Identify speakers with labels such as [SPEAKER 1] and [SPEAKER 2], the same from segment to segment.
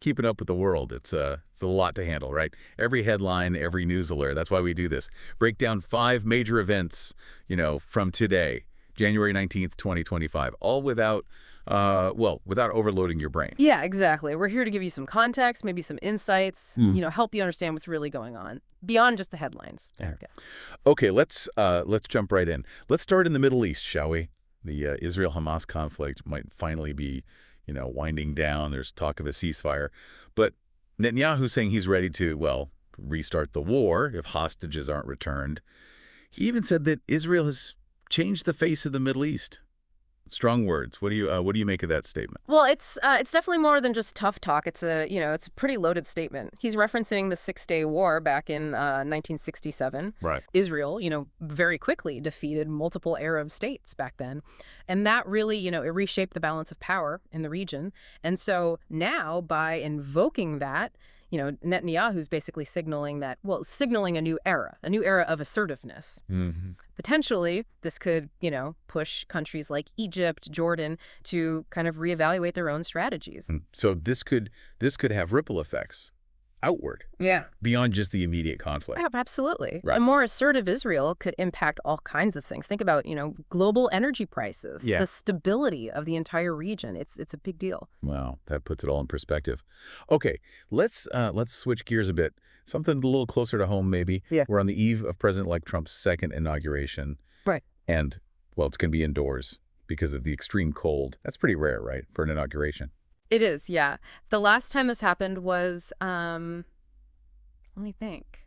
[SPEAKER 1] keeping up with the world. It's a lot to handle, right? Every headline, every news alert. That's why we do this. Break down 5 major events, from today, January 19th, 2025, all without, without overloading your brain.
[SPEAKER 2] Yeah, exactly. We're here to give you some context, maybe some insights, help you understand what's really going on beyond just the headlines.
[SPEAKER 1] Yeah.
[SPEAKER 2] Okay.
[SPEAKER 1] Okay, let's jump right in. Let's start in the Middle East, shall we? The Israel-Hamas conflict might finally be, winding down. There's talk of a ceasefire. But Netanyahu's saying he's ready to, restart the war if hostages aren't returned. He even said that Israel has changed the face of the Middle East. Strong words. What do you make of that statement?
[SPEAKER 2] Well, it's definitely more than just tough talk. It's a pretty loaded statement. He's referencing the Six-Day War back in 1967.
[SPEAKER 1] Right.
[SPEAKER 2] Israel, very quickly defeated multiple Arab states back then, and that really, it reshaped the balance of power in the region. And so now, by invoking that, Netanyahu's basically signaling a new era of assertiveness.
[SPEAKER 1] Mm-hmm.
[SPEAKER 2] Potentially, this could, push countries like Egypt, Jordan to kind of reevaluate their own strategies.
[SPEAKER 1] So this could have ripple effects outward.
[SPEAKER 2] Yeah.
[SPEAKER 1] Beyond just the immediate conflict.
[SPEAKER 2] Yeah, absolutely.
[SPEAKER 1] Right.
[SPEAKER 2] A more assertive Israel could impact all kinds of things. Think about, global energy prices,
[SPEAKER 1] Yeah.
[SPEAKER 2] the stability of the entire region. It's a big deal.
[SPEAKER 1] Wow, that puts it all in perspective. Okay, let's switch gears a bit. Something a little closer to home, maybe.
[SPEAKER 2] Yeah.
[SPEAKER 1] We're on the eve of President-elect Trump's second inauguration.
[SPEAKER 2] Right.
[SPEAKER 1] And, it's going to be indoors because of the extreme cold. That's pretty rare, right, for an inauguration?
[SPEAKER 2] It is, yeah. The last time this happened was, let me think.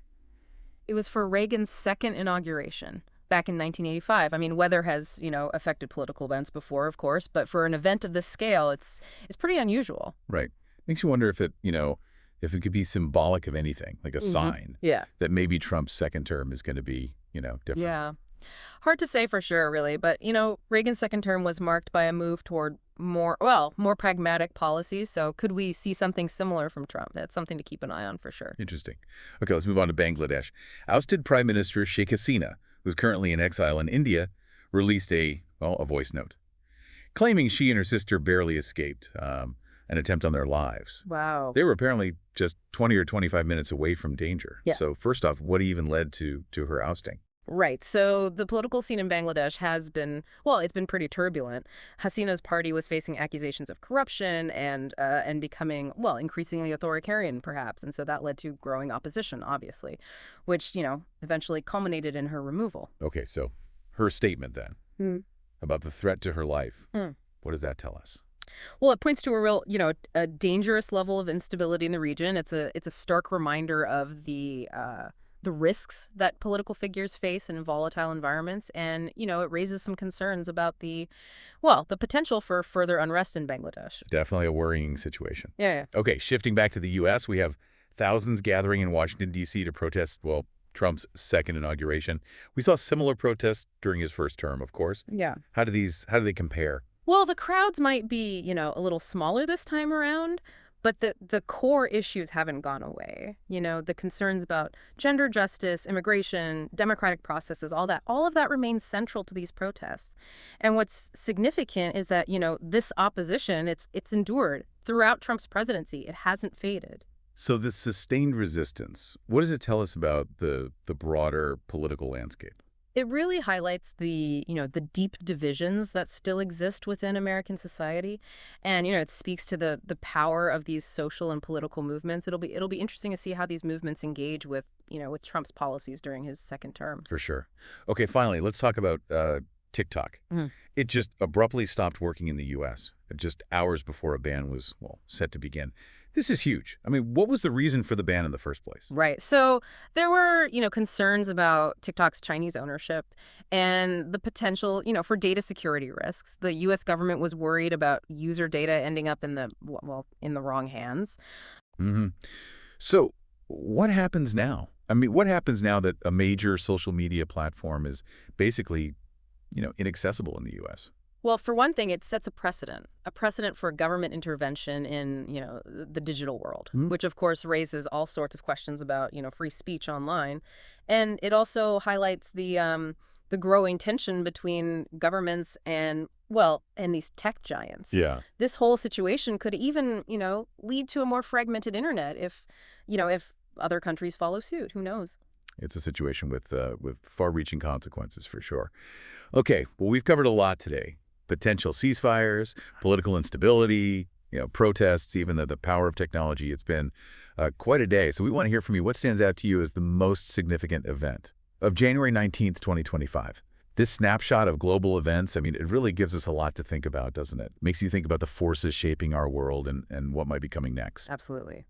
[SPEAKER 2] It was for Reagan's second inauguration back in 1985. I mean, weather has, affected political events before, of course, but for an event of this scale, it's pretty unusual.
[SPEAKER 1] Right. Makes you wonder if it could be symbolic of anything, like a sign that maybe Trump's second term is going to be, different.
[SPEAKER 2] Yeah. Hard to say for sure, really, but, Reagan's second term was marked by a move toward more pragmatic policies. So could we see something similar from Trump? That's something to keep an eye on for sure.
[SPEAKER 1] Interesting. Okay, let's move on to Bangladesh. Ousted Prime Minister Sheikh Hasina, who's currently in exile in India, released a voice note, claiming she and her sister barely escaped an attempt on their lives.
[SPEAKER 2] Wow.
[SPEAKER 1] They were apparently just 20 or 25 minutes away from danger.
[SPEAKER 2] Yeah.
[SPEAKER 1] So first off, what even led to her ousting?
[SPEAKER 2] Right. So the political scene in Bangladesh has been, it's been pretty turbulent. Hasina's party was facing accusations of corruption and becoming, increasingly authoritarian, perhaps. And so that led to growing opposition, obviously, which, eventually culminated in her removal.
[SPEAKER 1] Okay, so her statement then about the threat to her life, what does that tell us?
[SPEAKER 2] Well, it points to a real, a dangerous level of instability in the region. It's a stark reminder of the risks that political figures face in volatile environments. And, it raises some concerns about the potential for further unrest in Bangladesh.
[SPEAKER 1] Definitely a worrying situation.
[SPEAKER 2] Yeah.
[SPEAKER 1] Okay, shifting back to the U.S., we have thousands gathering in Washington, D.C. to protest, Trump's second inauguration. We saw similar protests during his first term, of course.
[SPEAKER 2] Yeah.
[SPEAKER 1] How do they compare?
[SPEAKER 2] Well, the crowds might be, a little smaller this time around, but the core issues haven't gone away. The concerns about gender justice, immigration, democratic processes, all of that remains central to these protests. And what's significant is that, this opposition, it's endured throughout Trump's presidency. It hasn't faded.
[SPEAKER 1] So this sustained resistance, what does it tell us about the broader political landscape?
[SPEAKER 2] It really highlights the deep divisions that still exist within American society. And, it speaks to the power of these social and political movements. It'll be interesting to see how these movements engage with Trump's policies during his second term.
[SPEAKER 1] For sure. Okay, finally, let's talk about TikTok. It just abruptly stopped working in the U.S. just hours before a ban was, set to begin. This is huge. I mean, what was the reason for the ban in the first place?
[SPEAKER 2] Right. So there were, concerns about TikTok's Chinese ownership and the potential, for data security risks. The U.S. government was worried about user data ending up in the wrong hands.
[SPEAKER 1] Mm-hmm. So what happens now? I mean, what happens now that a major social media platform is basically, inaccessible in the U.S.?
[SPEAKER 2] Well, for one thing, it sets a precedent for government intervention in, the digital world, which, of course, raises all sorts of questions about, free speech online. And it also highlights the growing tension between governments and Well, and these tech giants.
[SPEAKER 1] Yeah.
[SPEAKER 2] This whole situation could even, lead to a more fragmented internet if other countries follow suit. Who knows?
[SPEAKER 1] It's a situation with far-reaching consequences for sure. Okay, well, we've covered a lot today. Potential ceasefires, political instability, protests, even the power of technology. It's been quite a day. So we want to hear from you. What stands out to you as the most significant event of January 19th, 2025? This snapshot of global events, I mean, it really gives us a lot to think about, doesn't it? Makes you think about the forces shaping our world and what might be coming next.
[SPEAKER 2] Absolutely.